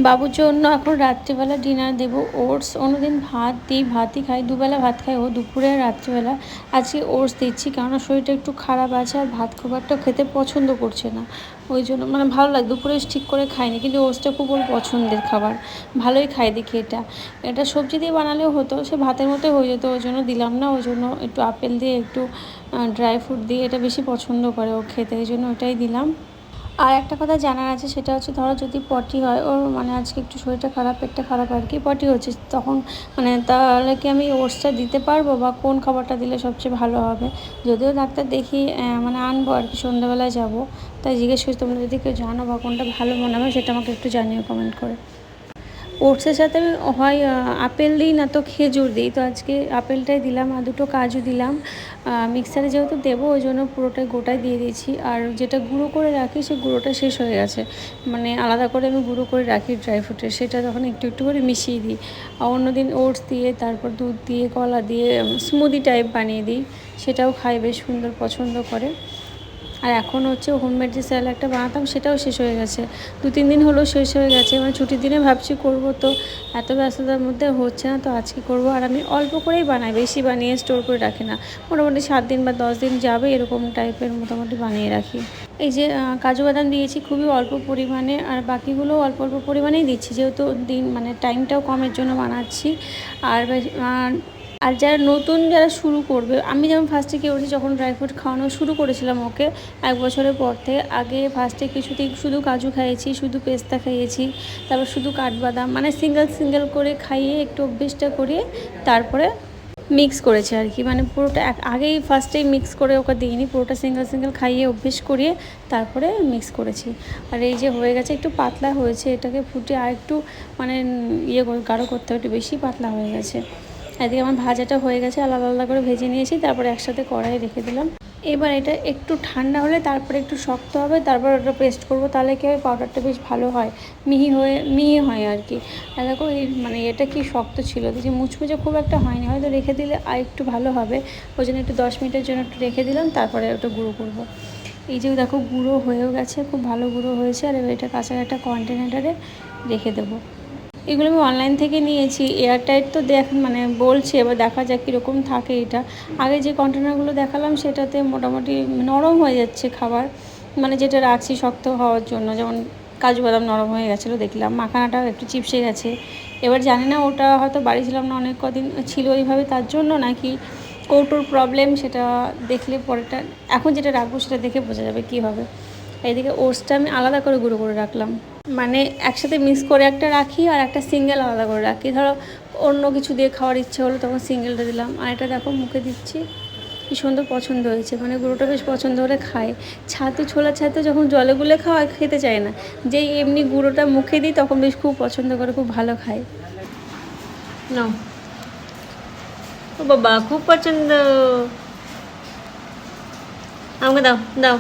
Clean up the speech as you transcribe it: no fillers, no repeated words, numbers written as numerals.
বাবুর জন্য এখন রাত্রিবেলা ডিনার দেবো ওটস। অন্যদিন ভাত দিই, ভাতই খাই, দুবেলা ভাত খাই ও, দুপুরে আর রাত্রিবেলা। আজকে ওটস দিচ্ছি, কেননা শরীরটা একটু খারাপ আছে আর ভাত খুব একটা খেতে পছন্দ করছে না। ওই জন্য মানে ভালো লাগে, দুপুরে ঠিক করে খাইনি, কিন্তু ওটসটা খুব ওর পছন্দের খাবার, ভালোই খাই দেখি। এটা সবজি দিয়ে বানালেও হতো, সে ভাতের মতোই হয়ে যেত, ওই জন্য দিলাম না। ওই জন্য একটু আপেল দিয়ে একটু ড্রাই ফ্রুট দিয়ে এটা বেশি পছন্দ করে ও খেতে, এই জন্য ওটাই দিলাম। আর একটা কথা জানার আছে, সেটা হচ্ছে ধরো যদি পটি হয় ওর, মানে আজকে একটু শরীরটা খারাপ, পেটটা খারাপ আর কি, পটি হচ্ছে তখন, মানে তাহলে কি আমি ওটসটা দিতে পারবো, বা কোন খাবারটা দিলে সবচেয়ে ভালো হবে? যদিও ডাক্তার দেখি মানে আনবো আর কি, সন্ধ্যাবেলায় যাবো, তাই জিজ্ঞেস করছি তোমরা যদি কেউ জানো বা কোনটা ভালো মনে হবে সেটা আমাকে একটু জানিও কমেন্ট করে। ওটসের সাথে আমি হয় আপেল দিই, না তো খেজুর দিই। তো আজকে আপেলটাই দিলাম আর দুটো কাজু দিলাম। মিক্সারে যেহেতু দেবো ওই জন্য পুরোটাই গোটাই দিয়ে দিয়েছি। আর যেটা গুঁড়ো করে রাখি সেই গুঁড়োটা শেষ হয়ে গেছে, মানে আলাদা করে আমি গুঁড়ো করে রাখি ড্রাই ফ্রুটের, সেটা তখন একটু একটু করে মিশিয়ে দিই। আর অন্যদিন ওটস দিয়ে, তারপর দুধ দিয়ে, কলা দিয়ে স্মুদি টাইপ বানিয়ে দিই, সেটাও খাই, বেশ সুন্দর পছন্দ করে। আর এখন হচ্ছে হোমমেড যে স্যালাডটা বানাতাম সেটাও শেষ হয়ে গেছে, 2-3 দিন হলো শেষ হয়ে গেছে। মানে ছুটির দিনে ভাবছি করব, তো এত ব্যস্ততার মধ্যে হচ্ছে না, তো আজকে করব। আর আমি অল্প করেই বানাই, বেশি বানিয়ে স্টোর করে রাখি না, মোটামুটি 7 দিন বা 10 দিন যাবে এরকম টাইপের মোটামুটি বানিয়ে রাখি। এই যে কাজু বাদাম দিয়েছি খুবই অল্প পরিমাণে, আর বাকিগুলোও অল্প অল্প পরিমাণেই দিচ্ছি, যেহেতু দিন মানে টাইমটাও কমের জন্য বানাচ্ছি। আর আর যারা নতুন যারা শুরু করবে, আমি যেমন ফার্স্টে কী করেছি, যখন ড্রাই ফ্রুট খাওয়ানো শুরু করেছিলাম ওকে 1 বছরের পর থেকে, আগে ফার্স্টে কিছুতেই শুধু কাজু খাইয়েছি, শুধু পেস্তা খাইয়েছি, তারপর শুধু কাঠবাদাম, মানে সিঙ্গেল সিঙ্গেল করে খাইয়ে একটু অভ্যেসটা করিয়ে তারপরে মিক্স করেছি আর কি। মানে পুরোটা আগেই ফার্স্টেই মিক্স করে ওকে দিইনি, পুরোটা সিঙ্গেল সিঙ্গেল খাইয়ে অভ্যেস করিয়ে তারপরে মিক্স করেছি। আর এই যে হয়ে গেছে, একটু পাতলা হয়েছে, এটাকে ফুটে আর একটু মানে গাঢ় করতে হবে, একটু বেশি পাতলা হয়ে গেছে। এদিকে আমার ভাজাটা হয়ে গেছে, আলাদা আলাদা করে ভেজে নিয়েছি, তারপরে একসাথে কড়াই রেখে দিলাম। এবার এটা একটু ঠান্ডা হলে তারপরে একটু শক্ত হবে, তারপর ওটা পেস্ট করবো, তাহলে কী হয় পাউডারটা বেশ ভালো হয়, মিহি হয় আর কি। আর দেখো এই মানে এটা কি শক্ত ছিল, যে মুচমুচে খুব একটা হয়নি, হয়তো রেখে দিলে আর একটু ভালো হবে। ওই জন্য একটু 10 মিনিটের জন্য একটু রেখে দিলাম, তারপরে ওটা গুঁড়ো করবো। এই যে দেখো গুঁড়ো হয়েও গেছে, খুব ভালো গুঁড়ো হয়েছে। আর এবার এটা কাঁচা একটা কন্টেনারে রেখে দেবো। এগুলো আমি অনলাইন থেকে নিয়েছি, এয়ারটাইট তো মানে বলছে, এবার দেখা যাক কীরকম থাকে এটা। আগে যে কন্টেনারগুলো দেখালাম সেটাতে মোটামুটি নরম হয়ে যাচ্ছে খাবার, মানে যেটা রাখছি শক্ত হওয়ার জন্য, যেমন কাজু বাদাম নরম হয়ে গেছিলো দেখলাম, মাখানাটাও একটু চিপসে গেছে। এবার জানি না ওটা হয়তো বাড়ি ছিলাম না অনেক কদিন ছিল ওইভাবে, তার জন্য নাকি কৌটোর প্রবলেম, সেটা দেখলে পরেটা, এখন যেটা রাখবো সেটা দেখে বোঝা যাবে কী হবে। এইদিকে ওটসটা আমি আলাদা করে গুঁড়ো করে রাখলাম, মানে একসাথে মিক্স করে একটা রাখি আর একটা সিঙ্গেল আলাদা করে রাখি। ধরো অন্য কিছু দিয়ে খাওয়ার ইচ্ছে হলো তখন সিঙ্গেলটা দিলাম। আর এটা দেখো মুখে দিচ্ছি, কী সুন্দর পছন্দ হয়েছে, মানে গুঁড়োটা বেশ পছন্দ করে খায়। ছোলা ছাতু যখন জলে গুলে খাওয়া খেতে চায় না, যেই এমনি গুঁড়োটা মুখে দিই তখন বেশ খুব পছন্দ করে, খুব ভালো খায়। নাও, ও বাবা খুব পছন্দ, আমাকে দাও দাও।